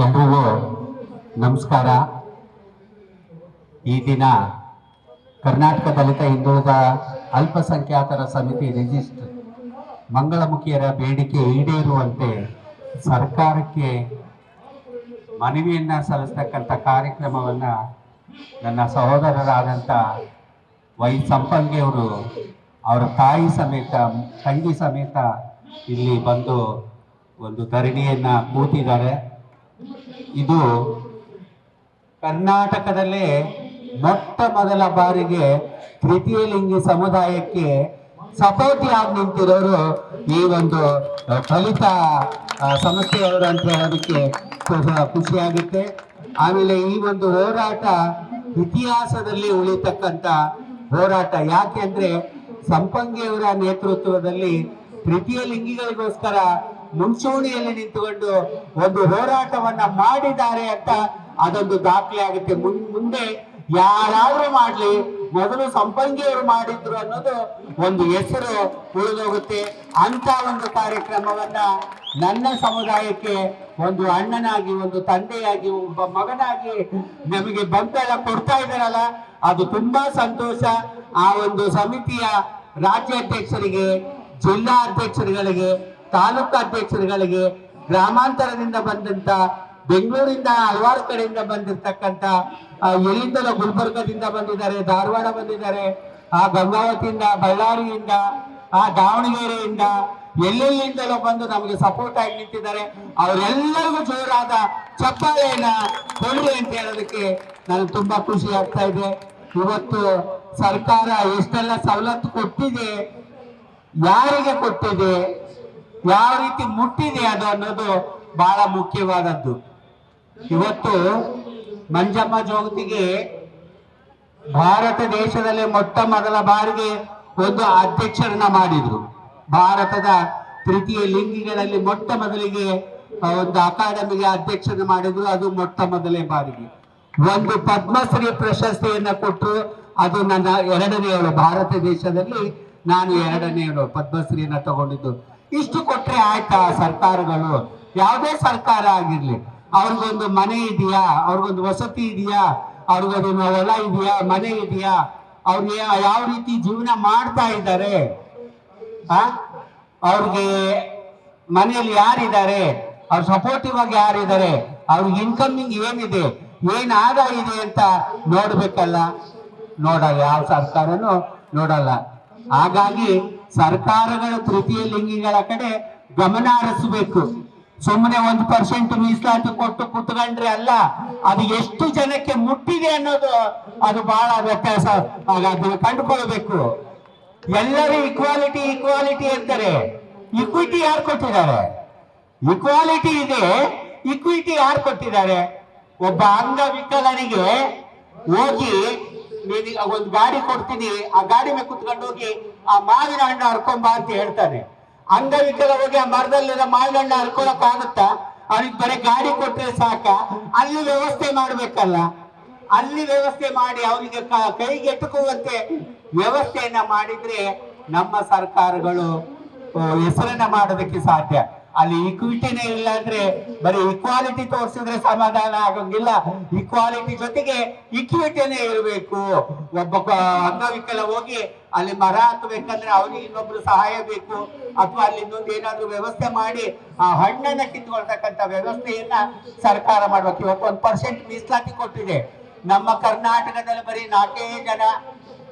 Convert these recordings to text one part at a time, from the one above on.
ಎಲ್ರಿಗೂ ನಮಸ್ಕಾರ. ಈ ದಿನ ಕರ್ನಾಟಕ ದಲಿತ ಹಿಂದುಳಿದ ಅಲ್ಪಸಂಖ್ಯಾತರ ಸಮಿತಿ ರಿಜಿಸ್ಟರ್ ಮಂಗಳಮುಖಿಯರ ಬೇಡಿಕೆ ಈಡೇರುವಂತೆ ಸರ್ಕಾರಕ್ಕೆ ಮನವಿಯನ್ನು ಸಲ್ಲಿಸ್ತಕ್ಕಂಥ ಕಾರ್ಯಕ್ರಮವನ್ನು ನನ್ನ ಸಹೋದರರಾದಂಥ ವೈ ಸಂಪಂಗಿಯವರು ಅವರ ತಾಯಿ ಸಮೇತ ತಂಗಿ ಸಮೇತ ಇಲ್ಲಿ ಬಂದು ಒಂದು ಧರಣಿಯನ್ನು ಕೂತಿದ್ದಾರೆ. ಇದು ಕರ್ನಾಟಕದಲ್ಲೇ ಮೊಟ್ಟ ಮೊದಲ ಬಾರಿಗೆ ತೃತೀಯ ಲಿಂಗಿ ಸಮುದಾಯಕ್ಕೆ ಸಪೋರ್ಟಿ ಆಗಿ ನಿಂತಿರೋರು ಈ ಒಂದು ದಲಿತ ಸಮಸ್ಯೆಯವರು ಅಂತ ಹೇಳೋದಕ್ಕೆ ಖುಷಿಯಾಗುತ್ತೆ. ಆಮೇಲೆ ಈ ಒಂದು ಹೋರಾಟ ಇತಿಹಾಸದಲ್ಲಿ ಉಳಿತಕ್ಕಂಥ ಹೋರಾಟ. ಯಾಕೆಂದ್ರೆ ಸಂಪಂಗಿಯವರ ನೇತೃತ್ವದಲ್ಲಿ ತೃತೀಯ ಲಿಂಗಿಗಳಿಗೋಸ್ಕರ ಮುಂಚೂಣಿಯಲ್ಲಿ ನಿಂತುಕೊಂಡು ಒಂದು ಹೋರಾಟವನ್ನ ಮಾಡಿದ್ದಾರೆ ಅಂತ ಅದೊಂದು ದಾಖಲೆ ಆಗುತ್ತೆ. ಮುಂದೆ ಯಾರಾದ್ರೂ ಮಾಡ್ಲಿ, ಮೊದಲು ಸಂಪಂಗಿಯವರು ಮಾಡಿದ್ರು ಅನ್ನೋದು ಒಂದು ಹೆಸರು ಉಳಿದೋಗುತ್ತೆ. ಅಂತ ಒಂದು ಕಾರ್ಯಕ್ರಮವನ್ನ ನನ್ನ ಸಮುದಾಯಕ್ಕೆ ಒಂದು ಅಣ್ಣನಾಗಿ, ಒಂದು ತಂದೆಯಾಗಿ, ಒಬ್ಬ ಮಗನಾಗಿ ನಮಗೆ ಬೆಂಬಲ ಕೊಡ್ತಾ ಇದ್ದಾರಲ್ಲ, ಅದು ತುಂಬಾ ಸಂತೋಷ. ಆ ಒಂದು ಸಮಿತಿಯ ರಾಜ್ಯಾಧ್ಯಕ್ಷರಿಗೆ, ಜಿಲ್ಲಾ ಅಧ್ಯಕ್ಷರುಗಳಿಗೆ, ತಾಲೂಕು ಅಧ್ಯಕ್ಷರುಗಳಿಗೆ, ಗ್ರಾಮಾಂತರದಿಂದ ಬಂದಂತ, ಬೆಂಗಳೂರಿಂದ ಹಲವಾರು ಕಡೆಯಿಂದ ಬಂದಿರ್ತಕ್ಕಂಥ, ಎಲ್ಲಿಂದಲೋ ಗುಲ್ಬರ್ಗದಿಂದ ಬಂದಿದ್ದಾರೆ, ಧಾರವಾಡ ಬಂದಿದ್ದಾರೆ, ಆ ಗಂಗಾವತಿಯಿಂದ, ಬಳ್ಳಾರಿಯಿಂದ, ಆ ದಾವಣಗೆರೆಯಿಂದ, ಎಲ್ಲೆಲ್ಲಿಂದಲೋ ಬಂದು ನಮಗೆ ಸಪೋರ್ಟ್ ಆಗಿ ನಿಂತಿದ್ದಾರೆ. ಅವರೆಲ್ಲರಿಗೂ ಜೋರಾದ ಚಪ್ಪಾಳೆಯನ್ನ ಕೊಡ್ಲಿ ಅಂತ ಹೇಳೋದಕ್ಕೆ ನನಗೆ ತುಂಬಾ ಖುಷಿ ಆಗ್ತಾ ಇದೆ. ಇವತ್ತು ಸರ್ಕಾರ ಎಷ್ಟೆಲ್ಲ ಸವಲತ್ತು ಕೊಟ್ಟಿದೆ, ಯಾರಿಗೆ ಕೊಟ್ಟಿದೆ, ಯಾವ ರೀತಿ ಮುಟ್ಟಿದೆ ಅದು ಅನ್ನೋದು ಬಹಳ ಮುಖ್ಯವಾದದ್ದು. ಇವತ್ತು ಮಂಜಮ್ಮ ಜೋಗತಿಗೆ ಭಾರತ ದೇಶದಲ್ಲಿ ಮೊಟ್ಟ ಮೊದಲ ಬಾರಿಗೆ ಒಂದು ಅಧ್ಯಕ್ಷರನ್ನ ಮಾಡಿದ್ರು. ಭಾರತದ ತೃತೀಯ ಲಿಂಗಿಗಳಲ್ಲಿ ಮೊಟ್ಟ ಮೊದಲಿಗೆ ಒಂದು ಅಕಾಡೆಮಿಗೆ ಅಧ್ಯಕ್ಷರನ್ನ ಮಾಡಿದ್ರು. ಅದು ಮೊಟ್ಟ ಮೊದಲೇ ಬಾರಿಗೆ ಒಂದು ಪದ್ಮಶ್ರೀ ಪ್ರಶಸ್ತಿಯನ್ನ ಕೊಟ್ಟರು. ಅದು ನನ್ನ ಎರಡನೆಯವಳು, ಭಾರತ ದೇಶದಲ್ಲಿ ನಾನು ಎರಡನೆಯವಳು ಪದ್ಮಶ್ರೀಯನ್ನ ತಗೊಂಡಿದ್ದು. ಇಷ್ಟು ಕೊಟ್ರೆ ಆಯ್ತಾ ಸರ್ಕಾರಗಳು? ಯಾವುದೇ ಸರ್ಕಾರ ಆಗಿರ್ಲಿ, ಅವ್ರಿಗೊಂದು ಮನೆ ಇದೆಯಾ, ಅವ್ರಿಗೊಂದು ವಸತಿ ಇದೆಯಾ, ಅವ್ರಿಗೊಂದು ಹೊಲ ಇದೆಯಾ, ಮನೆ ಇದೆಯಾ, ಅವ್ರಿಗೆ ಯಾವ ರೀತಿ ಜೀವನ ಮಾಡ್ತಾ ಇದ್ದಾರೆ, ಅವ್ರಿಗೆ ಮನೆಯಲ್ಲಿ ಯಾರಿದ್ದಾರೆ, ಅವ್ರ ಸಪೋರ್ಟಿವ್ ಆಗಿ ಯಾರಿದ್ದಾರೆ, ಅವ್ರಿಗೆ ಇನ್ಕಮಿಂಗ್ ಏನಿದೆ, ಏನ್ ಆದಾಯ ಇದೆ ಅಂತ ನೋಡ್ಬೇಕಲ್ಲ. ನೋಡಲ್ಲ, ಯಾವ ಸರ್ಕಾರನು ನೋಡಲ್ಲ. ಹಾಗಾಗಿ ಸರ್ಕಾರಗಳು ತೃತೀಯ ಲಿಂಗಿಗಳ ಕಡೆ ಗಮನ ಹರಿಸಬೇಕು. ಸುಮ್ಮನೆ 1% ಮೀಸಲಾತಿ ಕೊಟ್ಟು ಕುತ್ಕೊಂಡ್ರೆ ಅಲ್ಲ, ಅದು ಎಷ್ಟು ಜನಕ್ಕೆ ಮುಟ್ಟಿದೆ ಅನ್ನೋದು ಅದು ಬಹಳ ವ್ಯತ್ಯಾಸ. ಅದನ್ನು ಕಂಡುಕೊಳ್ಬೇಕು. ಎಲ್ಲರೂ ಇಕ್ವಾಲಿಟಿ ಇಕ್ವಾಲಿಟಿ ಅಂತಾರೆ. ಇಕ್ವಿಟಿ ಯಾರು ಕೊಟ್ಟಿದ್ದಾರೆ? ಇಕ್ವಾಲಿಟಿ ಇದೆ, ಇಕ್ವಿಟಿ ಯಾರು ಕೊಟ್ಟಿದ್ದಾರೆ? ಒಬ್ಬ ಅಂಗವಿಕಲನಿಗೆ ಹೋಗಿ ಒಂದು ಗಾಡಿ ಕೊಡ್ತೀನಿ, ಆ ಗಾಡಿ ಮೇಲೆ ಕುತ್ಕೊಂಡು ಹೋಗಿ ಆ ಮಾವಿನ ಹಣ್ಣು ಹರ್ಕೊಂಬ ಅಂತ ಹೇಳ್ತಾನೆ. ಅಂಗವಿಕಲ ಹೋಗಿ ಆ ಮರದಲ್ಲಿರೋ ಮಾವಿನ ಹಣ್ಣು ಹರ್ಕೊಳಕ್ ಆಗುತ್ತಾ? ಅವ್ರಿಗೆ ಬರೀ ಗಾಡಿ ಕೊಟ್ಟರೆ ಸಾಕ? ಅಲ್ಲಿ ವ್ಯವಸ್ಥೆ ಮಾಡ್ಬೇಕಲ್ಲ. ಅಲ್ಲಿ ವ್ಯವಸ್ಥೆ ಮಾಡಿ ಅವರಿಗೆ ಕೈಗೆ ಎಟುಕುವಂತೆ ವ್ಯವಸ್ಥೆಯನ್ನ ಮಾಡಿದ್ರೆ ನಮ್ಮ ಸರ್ಕಾರಗಳು ಹೆಸರನ್ನ ಮಾಡೋದಕ್ಕೆ ಸಾಧ್ಯ. ಅಲ್ಲಿ ಇಕ್ವಿಟಿನೇ ಇಲ್ಲ ಅಂದ್ರೆ ಬರೀ ಇಕ್ವಾಲಿಟಿ ತೋರಿಸಿದ್ರೆ ಸಮಾಧಾನ ಆಗೋಂಗಿಲ್ಲ. ಇಕ್ವಾಲಿಟಿ ಜೊತೆಗೆ ಇಕ್ವಿಟಿನೇ ಇರಬೇಕು. ಒಬ್ಬ ಅಂಗವಿಕಲ ಹೋಗಿ ಅಲ್ಲಿ ಮರ ಹತ್ತಬೇಕಂದ್ರೆ ಅವನಿಗೆ ಇನ್ನೊಬ್ರು ಸಹಾಯ ಬೇಕು, ಅಥವಾ ಅಲ್ಲಿ ಇನ್ನೊಂದು ಏನಾದ್ರು ವ್ಯವಸ್ಥೆ ಮಾಡಿ ಆ ಹಣ್ಣನ್ನ ಕಿತ್ಕೊಳ್ತಕ್ಕಂಥ ವ್ಯವಸ್ಥೆಯನ್ನ ಸರ್ಕಾರ ಮಾಡ್ಬೇಕು. ಇವತ್ತು 1% ಮೀಸಲಾತಿ ಕೊಟ್ಟಿದೆ. ನಮ್ಮ ಕರ್ನಾಟಕದಲ್ಲಿ ಬರೀ 4 ಜನ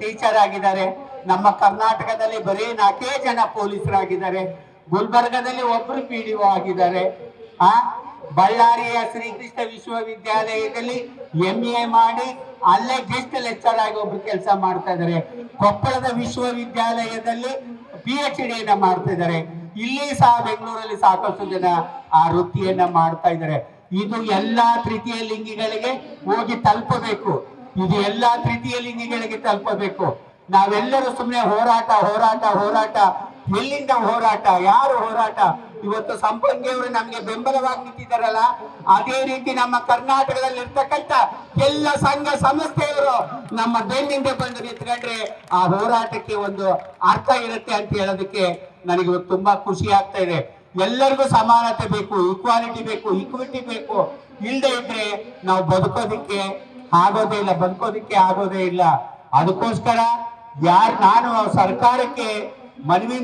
ಟೀಚರ್ ಆಗಿದ್ದಾರೆ. ನಮ್ಮ ಕರ್ನಾಟಕದಲ್ಲಿ ಬರೀ 4 ಜನ ಪೊಲೀಸರಾಗಿದ್ದಾರೆ. ಗುಲ್ಬರ್ಗದಲ್ಲಿ ಒಬ್ರು PDO ಆಗಿದ್ದಾರೆ. ಬಳ್ಳಾರಿಯ ಶ್ರೀಕೃಷ್ಣ ವಿಶ್ವವಿದ್ಯಾಲಯದಲ್ಲಿ MA ಮಾಡಿ ಅಲ್ಲೇ ಗೆಸ್ಟ್ ಲೆಕ್ಚರ್ ಆಗಿ ಒಬ್ರು ಕೆಲಸ ಮಾಡ್ತಾ ಇದ್ದಾರೆ. ಕೊಪ್ಪಳದ ವಿಶ್ವವಿದ್ಯಾಲಯದಲ್ಲಿ PhD ಮಾಡ್ತಾ ಇದ್ದಾರೆ. ಇಲ್ಲಿ ಸಹ ಬೆಂಗಳೂರಲ್ಲಿ ಸಾಕಷ್ಟು ಜನ ಆ ವೃತ್ತಿಯನ್ನ ಮಾಡ್ತಾ ಇದ್ದಾರೆ. ಇದು ಎಲ್ಲಾ ತೃತೀಯ ಲಿಂಗಿಗಳಿಗೆ ಹೋಗಿ ತಲುಪಬೇಕು. ಇದು ಎಲ್ಲಾ ತೃತೀಯ ಲಿಂಗಿಗಳಿಗೆ ತಲುಪಬೇಕು. ನಾವೆಲ್ಲರೂ ಸುಮ್ಮನೆ ಹೋರಾಟ ಹೋರಾಟ ಹೋರಾಟ, ಎಲ್ಲಿಂದ ಹೋರಾಟ, ಯಾರು ಹೋರಾಟ? ಇವತ್ತು ಸಂಪಂಗಿಯವರು ನಮಗೆ ಬೆಂಬಲವಾಗಿ ನಿಂತಿದ್ದಾರಲ್ಲ, ಅದೇ ರೀತಿ ನಮ್ಮ ಕರ್ನಾಟಕದಲ್ಲಿ ಇರ್ತಕ್ಕಂಥ ಎಲ್ಲ ಸಂಘ ಸಂಸ್ಥೆಯವರು ನಮ್ಮ ಬೆನ್ನಿಂದ ಬಂದು ನಿಂತ್ಕೊಂಡ್ರೆ ಆ ಹೋರಾಟಕ್ಕೆ ಒಂದು ಅರ್ಥ ಇರುತ್ತೆ ಅಂತ ಹೇಳೋದಕ್ಕೆ ನನಗೆ ತುಂಬಾ ಖುಷಿ ಆಗ್ತಾ ಇದೆ. ಎಲ್ಲರಿಗೂ ಸಮಾನತೆ ಬೇಕು, ಈಕ್ವಾಲಿಟಿ ಬೇಕು, ಈಕ್ವಿಟಿ ಬೇಕು. ಇಲ್ಲದೆ ಇದ್ರೆ ನಾವು ಬದುಕೋದಿಕ್ಕೆ ಆಗೋದೇ ಇಲ್ಲ, ಬದುಕೋದಿಕ್ಕೆ ಆಗೋದೇ ಇಲ್ಲ. ಅದಕ್ಕೋಸ್ಕರ ನಾನು ಸರ್ಕಾರಕ್ಕೆ ಮನವಿ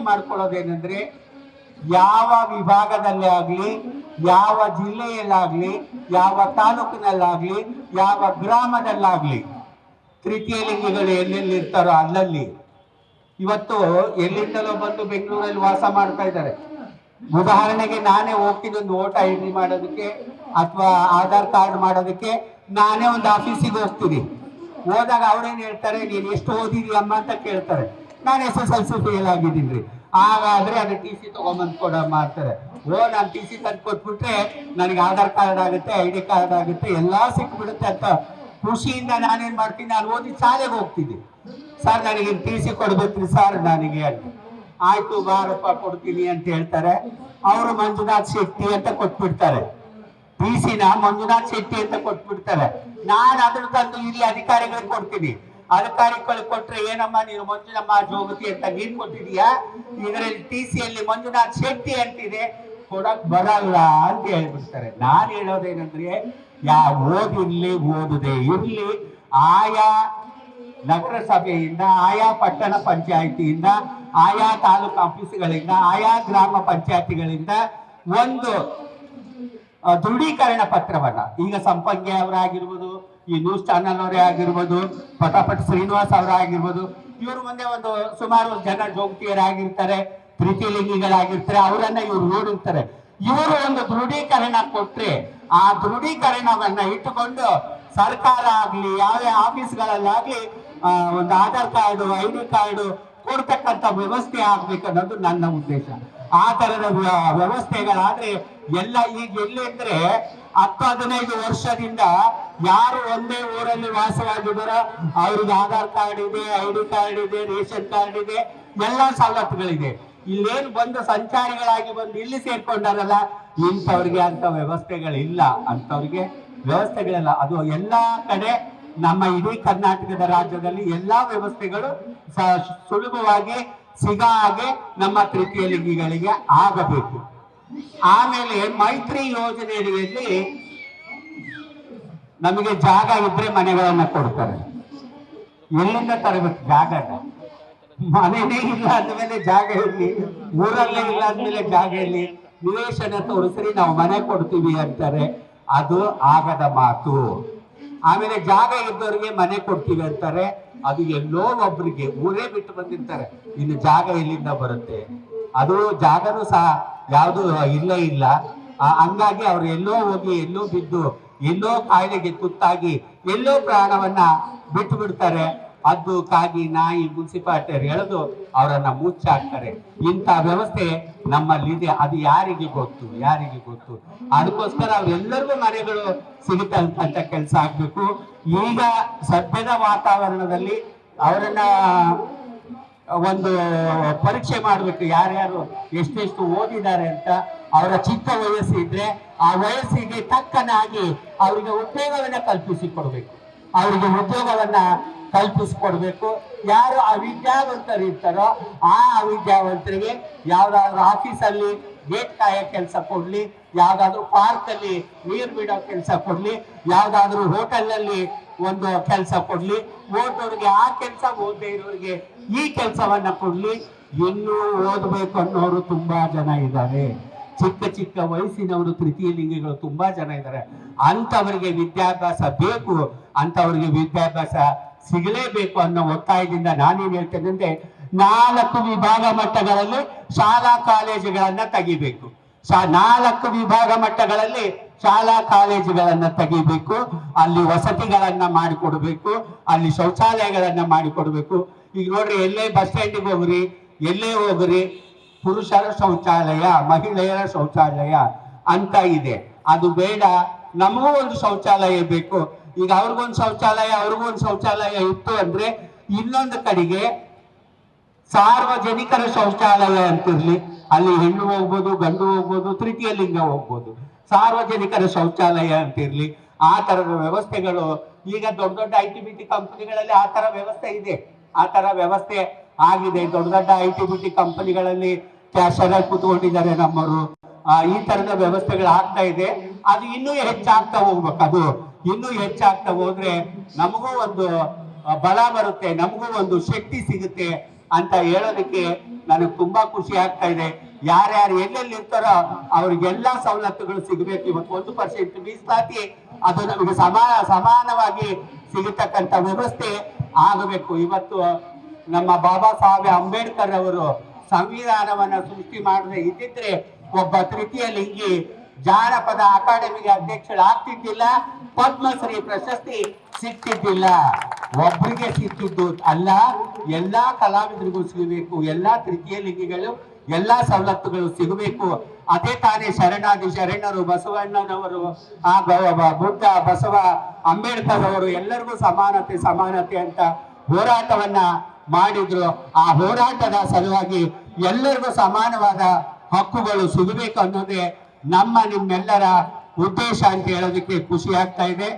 ಮಾಡ್ಕೊಳ್ಳೋದೇನೆಂದ್ರೆ ಯಾವ ವಿಭಾಗದಲ್ಲೇ ಆಗ್ಲಿ, ಯಾವ ಜಿಲ್ಲೆಯಲ್ಲಾಗ್ಲಿ, ಯಾವ ತಾಲೂಕಿನಲ್ಲಾಗ್ಲಿ, ಯಾವ ಗ್ರಾಮದಲ್ಲಾಗ್ಲಿ ತೃತೀಯ ಲಿಂಗಿಗಳು ಎಲ್ಲೆಲ್ಲಿ ಇರ್ತಾರೋ ಅಲ್ಲಲ್ಲಿ ಇವತ್ತು ಎಲ್ಲಿಂದಲೋ ಬಂದು ಬೆಂಗಳೂರಲ್ಲಿ ವಾಸ ಮಾಡ್ತಾ ಇದ್ದಾರೆ. ಉದಾಹರಣೆಗೆ ನಾನೇ ಹೋಗ್ತೀನಿ ಒಂದು ವೋಟ್ ಐಡಿ ಮಾಡೋದಕ್ಕೆ ಅಥವಾ ಆಧಾರ್ ಕಾರ್ಡ್ ಮಾಡೋದಕ್ಕೆ, ನಾನೇ ಒಂದು ಆಫೀಸಿಗೆ ಹೋಗ್ತೀನಿ. ಹೋದಾಗ ಅವ್ರೇನ್ ಹೇಳ್ತಾರೆ, ನೀನು ಎಷ್ಟು ಓದಿದೀಯಮ್ಮ ಅಂತ ಕೇಳ್ತಾರೆ. ನಾನು SSLC ಫೇಲ್ ಆಗಿದ್ದೀನಿ. ಹಾಗಾದ್ರೆ ಅದು TC ತಗೊಂಬಂದು ಕೊಡಮ್ಮ ಅಂತಾರೆ. ನಾನು TC ತಂದು ಕೊಟ್ಬಿಟ್ರೆ ನನಗೆ ಆಧಾರ್ ಕಾರ್ಡ್ ಆಗುತ್ತೆ, ID ಕಾರ್ಡ್ ಆಗುತ್ತೆ, ಎಲ್ಲಾ ಸಿಕ್ಬಿಡುತ್ತೆ ಅಂತ ಖುಷಿಯಿಂದ ನಾನೇನ್ ಮಾಡ್ತೀನಿ, ನಾನು ಓದಿ ಶಾಲೆಗೆ ಹೋಗ್ತೀನಿ. ಸರ್ ನನಗೆ TC ಕೊಡ್ಬೇಕ್ರಿ ಸರ್ ನನಗೆ ಅಂತ. ಆಯ್ತು ಬಾರಪ್ಪ ಕೊಡ್ತೀನಿ ಅಂತ ಹೇಳ್ತಾರೆ. ಅವರು ಮಂಜುನಾಥ್ ಶೆಟ್ಟಿ ಅಂತ ಕೊಟ್ಬಿಡ್ತಾರೆ, TCನ ಮಂಜುನಾಥ್ ಶೆಟ್ಟಿ ಅಂತ ಕೊಟ್ಬಿಡ್ತಾರೆ. ನಾನು ಅದನ್ನ ತಂದು ಇಲ್ಲಿ ಅಧಿಕಾರಿಗಳಿಗೆ ಕೊಡ್ತೀನಿ. ಅಧಿಕಾರಿಗಳಿಗೆ ಕೊಟ್ರೆ, ಏನಮ್ಮ ನೀನು ಮಂಜುನಮ್ಮ ಜೋಗತಿ ಅಂತ ನೀನ್ ಕೊಟ್ಟಿದೀಯಾ, ಇದರಲ್ಲಿ TCಯಲ್ಲಿ ಮಂಜುನಾಥ್ ಶೆಟ್ಟಿ ಅಂತಿದೆ, ಕೊಡಕ್ ಬರಲ್ಲ ಅಂತ ಹೇಳ್ಬಿಡ್ತಾರೆ. ನಾನು ಹೇಳೋದೇನಂದ್ರೆ, ಓದಿರ್ಲಿ ಓದದೆ ಇರ್ಲಿ, ಆಯಾ ನಗರಸಭೆಯಿಂದ, ಆಯಾ ಪಟ್ಟಣ ಪಂಚಾಯಿತಿಯಿಂದ, ಆಯಾ ತಾಲೂಕು ಆಫೀಸ್ಗಳಿಂದ, ಆಯಾ ಗ್ರಾಮ ಪಂಚಾಯತಿಗಳಿಂದ ಒಂದು ದೃಢೀಕರಣ ಪತ್ರವನ್ನ, ಈಗ ಸಂಪಂಗಿ ಅವರಾಗಿರ್ಬೋದು, ಈ ನ್ಯೂಸ್ ಚಾನಲ್ ಅವರೇ ಆಗಿರ್ಬೋದು, ಪಟಾಪಟ್ ಶ್ರೀನಿವಾಸ್ ಅವರಾಗಿರ್ಬೋದು, ಇವ್ರ ಮುಂದೆ ಒಂದು ಸುಮಾರು ಜನ ಜೋಗತಿಯರಾಗಿರ್ತಾರೆ, ಪ್ರೀತಿಲಿಂಗಿಗಳಾಗಿರ್ತಾರೆ, ಅವರನ್ನ ಇವ್ರು ನೋಡಿರ್ತಾರೆ. ಇವರು ಒಂದು ದೃಢೀಕರಣ ಕೊಟ್ರೆ, ಆ ದೃಢೀಕರಣವನ್ನ ಇಟ್ಟುಕೊಂಡು ಸರ್ಕಾರ ಆಗ್ಲಿ, ಯಾವ ಆಫೀಸ್ಗಳಲ್ಲಾಗ್ಲಿ ಒಂದು ಆಧಾರ್ ಕಾರ್ಡು, ID ಕಾರ್ಡು ಕೊಡ್ತಕ್ಕಂಥ ವ್ಯವಸ್ಥೆ ಆಗ್ಬೇಕನ್ನೋದು ನನ್ನ ಉದ್ದೇಶ. ಆ ತರದ ವ್ಯವಸ್ಥೆಗಳಾದ್ರೆ ಎಲ್ಲ ಈಗ ಎಲ್ಲಿ ಅಂದ್ರೆ 10-15 ವರ್ಷದಿಂದ ಯಾರು ಒಂದೇ ಊರಲ್ಲಿ ವಾಸವಾಗಿದ್ದಾರೋ ಅವ್ರಿಗೆ ಆಧಾರ್ ಕಾರ್ಡ್ ಇದೆ, ID ಕಾರ್ಡ್ ಇದೆ, ರೇಷನ್ ಕಾರ್ಡ್ ಇದೆ, ಎಲ್ಲಾ ಸವಲತ್ತುಗಳಿದೆ. ಇಲ್ಲೇನು ಬಂದು ಸಂಚಾರಿಗಳಾಗಿ ಬಂದು ಇಲ್ಲಿ ಸೇರ್ಕೊಂಡಾರಲ್ಲ, ಇಂಥವ್ರಿಗೆ ಅಂತ ವ್ಯವಸ್ಥೆಗಳಿಲ್ಲ, ಅಂತವ್ರಿಗೆ ವ್ಯವಸ್ಥೆಗಳಿಲ್ಲ. ಅದು ಎಲ್ಲಾ ಕಡೆ ನಮ್ಮ ಇಡೀ ಕರ್ನಾಟಕದ ರಾಜ್ಯದಲ್ಲಿ ಎಲ್ಲಾ ವ್ಯವಸ್ಥೆಗಳು ಸುಲಭವಾಗಿ ಸಿಗ ಹಾಗೆ ನಮ್ಮ ತೃತೀಯ ಲಿಂಗಿಗಳಿಗೆ ಆಗಬೇಕು. ಆಮೇಲೆ ಮೈತ್ರಿ ಯೋಜನೆಯಲ್ಲಿ ನಮಗೆ ಜಾಗ ಇದ್ರೆ ಮನೆಗಳನ್ನ ಕೊಡ್ತಾರೆ. ಎಲ್ಲಿಂದ ತರಬೇಕು ಜಾಗನ? ಮನೆನೇ ಇಲ್ಲ ಅಂದ್ಮೇಲೆ ಜಾಗ ಇರ್ಲಿ, ಊರಲ್ಲೇ ಇಲ್ಲ ಅಂದ್ಮೇಲೆ ಜಾಗ ಇರ್ಲಿ, ನಿವೇಶನ ತೋರಿಸ್ರಿ ನಾವು ಮನೆ ಕೊಡ್ತೀವಿ ಅಂತಾರೆ. ಅದು ಆಗದ ಮಾತು. ಆಮೇಲೆ ಜಾಗ ಇದ್ದವರಿಗೆ ಮನೆ ಕೊಡ್ತೀವಿ ಅಂತಾರೆ. ಅದು ಎಲ್ಲೋ ಒಬ್ರಿಗೆ ಊರೇ ಬಿಟ್ಟು ಬಂದಿರ್ತಾರೆ, ಇನ್ನು ಜಾಗ ಎಲ್ಲಿಂದ ಬರುತ್ತೆ? ಅದು ಜಾಗನೂ ಸಹ ಯಾವುದು ಇಲ್ಲೇ ಇಲ್ಲ. ಹಂಗಾಗಿ ಅವ್ರು ಎಲ್ಲೋ ಹೋಗಿ, ಎಲ್ಲೋ ಬಿದ್ದು, ಎಲ್ಲೋ ಕಾಯಿಲೆಗೆ ತುತ್ತಾಗಿ, ಎಲ್ಲೋ ಪ್ರಾಣವನ್ನ ಬಿಟ್ಟು ಬಿಡ್ತಾರೆ. ಅದು ಕಾಗಿ ನಾಯಿ ಮುನ್ಸಿಪಾಲಿಟಿ ಎಳೆದು ಅವರನ್ನ ಮುಚ್ಚಾಕ್ತಾರೆ. ಇಂಥ ವ್ಯವಸ್ಥೆ ನಮ್ಮಲ್ಲಿದೆ. ಅದು ಯಾರಿಗೆ ಗೊತ್ತು? ಅದಕ್ಕೋಸ್ಕರ ಅವ್ರೆಲ್ಲರಿಗೂ ಮನೆಗಳು ಸಿಗುತ್ತಂತ ಕೆಲಸ ಆಗ್ಬೇಕು. ಈಗ ಸದ್ಯದ ವಾತಾವರಣದಲ್ಲಿ ಅವರನ್ನ ಒಂದು ಪರೀಕ್ಷೆ ಮಾಡ್ಬೇಕು, ಯಾರ್ಯಾರು ಎಷ್ಟೆಷ್ಟು ಓದಿದ್ದಾರೆ ಅಂತ. ಅವರ ಚಿಕ್ಕ ವಯಸ್ಸಿದ್ರೆ ಆ ವಯಸ್ಸಿಗೆ ತಕ್ಕನಾಗಿ ಅವರಿಗೆ ಉದ್ಯೋಗವನ್ನ ಕಲ್ಪಿಸಿಕೊಡ್ಬೇಕು. ಯಾರು ಅವಿದ್ಯಾವಂತರು ಇರ್ತಾರೋ ಆ ಅವಿದ್ಯಾವಂತರಿಗೆ ಯಾವ್ದಾದ್ರು ಆಫೀಸಲ್ಲಿ ಗೇಟ್ ಕಾಯೋ ಕೆಲಸ ಕೊಡ್ಲಿ, ಯಾವ್ದಾದ್ರು ಪಾರ್ಕ್ ಅಲ್ಲಿ ನೀರು ಬಿಡೋ ಕೆಲಸ ಕೊಡ್ಲಿ, ಯಾವ್ದಾದ್ರು ಹೋಟೆಲ್ ಅಲ್ಲಿ ಒಂದು ಕೆಲಸ ಕೊಡ್ಲಿ. ಓದೋರಿಗೆ ಆ ಕೆಲಸ, ಓದದೇ ಇರೋರಿಗೆ ಈ ಕೆಲಸವನ್ನ ಕೊಡ್ಲಿ. ಇನ್ನೂ ಓದಬೇಕು ಅನ್ನೋರು ತುಂಬಾ ಜನ ಇದ್ದಾರೆ. ಚಿಕ್ಕ ವಯಸ್ಸಿನವರು ತೃತೀಯ ಲಿಂಗಿಗಳು ತುಂಬಾ ಜನ ಇದ್ದಾರೆ. ಅಂತವರಿಗೆ ವಿದ್ಯಾಭ್ಯಾಸ ಬೇಕು, ಅಂತವರಿಗೆ ವಿದ್ಯಾಭ್ಯಾಸ ಸಿಗಲೇಬೇಕು ಅನ್ನೋ ಒತ್ತಾಯದಿಂದ ನಾನೇನ್ ಹೇಳ್ತೇನೆ ಅಂದ್ರೆ, 4 ವಿಭಾಗ ಮಟ್ಟಗಳಲ್ಲಿ ಶಾಲಾ ಕಾಲೇಜುಗಳನ್ನ ತೆಗಿಬೇಕು. 4 ವಿಭಾಗ ಮಟ್ಟಗಳಲ್ಲಿ ಶಾಲಾ ಕಾಲೇಜುಗಳನ್ನ ತೆಗಿಬೇಕು. ಅಲ್ಲಿ ವಸತಿಗಳನ್ನ ಮಾಡಿಕೊಡ್ಬೇಕು, ಅಲ್ಲಿ ಶೌಚಾಲಯಗಳನ್ನ ಮಾಡಿಕೊಡ್ಬೇಕು. ಈಗ ನೋಡ್ರಿ, ಎಲ್ಲೇ ಬಸ್ ಸ್ಟ್ಯಾಂಡಿಗೆ ಹೋಗ್ರಿ, ಎಲ್ಲೇ ಹೋಗ್ರಿ, ಪುರುಷರ ಶೌಚಾಲಯ, ಮಹಿಳೆಯರ ಶೌಚಾಲಯ ಅಂತ ಇದೆ. ಅದು ಬೇಡ, ನಮಗೂ ಒಂದು ಶೌಚಾಲಯ ಬೇಕು. ಈಗ ಅವ್ರಿಗೊಂದು ಶೌಚಾಲಯ ಇತ್ತು ಅಂದ್ರೆ, ಇನ್ನೊಂದು ಕಡೆಗೆ ಸಾರ್ವಜನಿಕರ ಶೌಚಾಲಯ ಅಂತಿರ್ಲಿ, ಅಲ್ಲಿ ಹೆಣ್ಣು ಹೋಗ್ಬೋದು, ಗಂಡು ಹೋಗ್ಬೋದು, ತೃತೀಯ ಲಿಂಗ ಹೋಗ್ಬೋದು. ಸಾರ್ವಜನಿಕರ ಶೌಚಾಲಯ ಅಂತಿರ್ಲಿ. ಆ ತರದ ವ್ಯವಸ್ಥೆಗಳು ಈಗ ದೊಡ್ಡ IT BT ಕಂಪನಿಗಳಲ್ಲಿ ಆ ತರ ವ್ಯವಸ್ಥೆ ಇದೆ. ಆ ತರ ವ್ಯವಸ್ಥೆ ಆಗಿದೆ. ದೊಡ್ಡ ದೊಡ್ಡ IT-BT ಕಂಪನಿಗಳಲ್ಲಿ ಕ್ಯಾಶರ್ ಆಗಿ ಕೂತ್ಕೊಂಡಿದ್ದಾರೆ ನಮ್ಮವರು. ಈ ತರದ ವ್ಯವಸ್ಥೆಗಳು ಆಗ್ತಾ ಇದೆ. ಅದು ಇನ್ನೂ ಹೆಚ್ಚಾಗ್ತಾ ಹೋಗ್ಬೇಕು. ಅದು ಇನ್ನೂ ಹೆಚ್ಚಾಗ್ತಾ ಹೋದ್ರೆ ನಮಗೂ ಒಂದು ಬಲ ಬರುತ್ತೆ, ನಮಗೂ ಒಂದು ಶಕ್ತಿ ಸಿಗುತ್ತೆ ಅಂತ ಹೇಳೋದಕ್ಕೆ ನನಗೆ ತುಂಬಾ ಖುಷಿ ಆಗ್ತಾ ಇದೆ. ಯಾರ್ಯಾರು ಎಲ್ಲೆಲ್ಲಿ ಇರ್ತಾರೋ ಅವ್ರಿಗೆಲ್ಲಾ ಸವಲತ್ತುಗಳು ಸಿಗಬೇಕು. ಇವತ್ತು 1% ಮೀಸಲಾತಿ ಅದು ನಮಗೆ ಸಮಾನವಾಗಿ ಸಿಗತಕ್ಕಂತ ವ್ಯವಸ್ಥೆ ಆಗಬೇಕು. ಇವತ್ತು ನಮ್ಮ ಬಾಬಾ ಸಾಹೇಬ್ ಅಂಬೇಡ್ಕರ್ ಅವರು ಸಂವಿಧಾನವನ್ನ ಸೃಷ್ಟಿ ಮಾಡದೆ ಇದ್ದಿದ್ರೆ ಒಬ್ಬ ತೃತೀಯ ಲಿಂಗಿ ಜಾನಪದ ಅಕಾಡೆಮಿಗೆ ಅಧ್ಯಕ್ಷರಾಗ್ತಿದ್ದಿಲ್ಲ, ಪದ್ಮಶ್ರೀ ಪ್ರಶಸ್ತಿ ಸಿಕ್ತಿದ್ದಿಲ್ಲ. ಒಬ್ಬರಿಗೆ ಸಿಕ್ಕಿದ್ದು ಅಲ್ಲ, ಎಲ್ಲಾ ಕಲಾವಿದರಿಗೂ ಸಿಗಬೇಕು, ಎಲ್ಲಾ ತೃತೀಯ ಲಿಂಗಿಗಳು ಎಲ್ಲಾ ಸವಲತ್ತುಗಳು ಸಿಗಬೇಕು. ಅದೇ ತಾನೇ ಶರಣಾದಿ ಶರಣರು, ಬಸವಣ್ಣನವರು, ಬುದ್ಧ, ಬಸವ, ಅಂಬೇಡ್ಕರ್ ಅವರು ಎಲ್ಲರಿಗೂ ಸಮಾನತೆ ಅಂತ ಹೋರಾಟವನ್ನ ಮಾಡಿದ್ರು. ಆ ಹೋರಾಟದ ಸಲುವಾಗಿ ಎಲ್ಲರಿಗೂ ಸಮಾನವಾದ ಹಕ್ಕುಗಳು ಸಿಗಬೇಕು ಅನ್ನೋದೇ ನಿಮ್ಮೆಲ್ಲರ ಉದ್ದೇಶ ಅಂತ ಹೇಳೋದಕ್ಕೆ ಖುಷಿ ಆಗ್ತಾ ಇದೆ.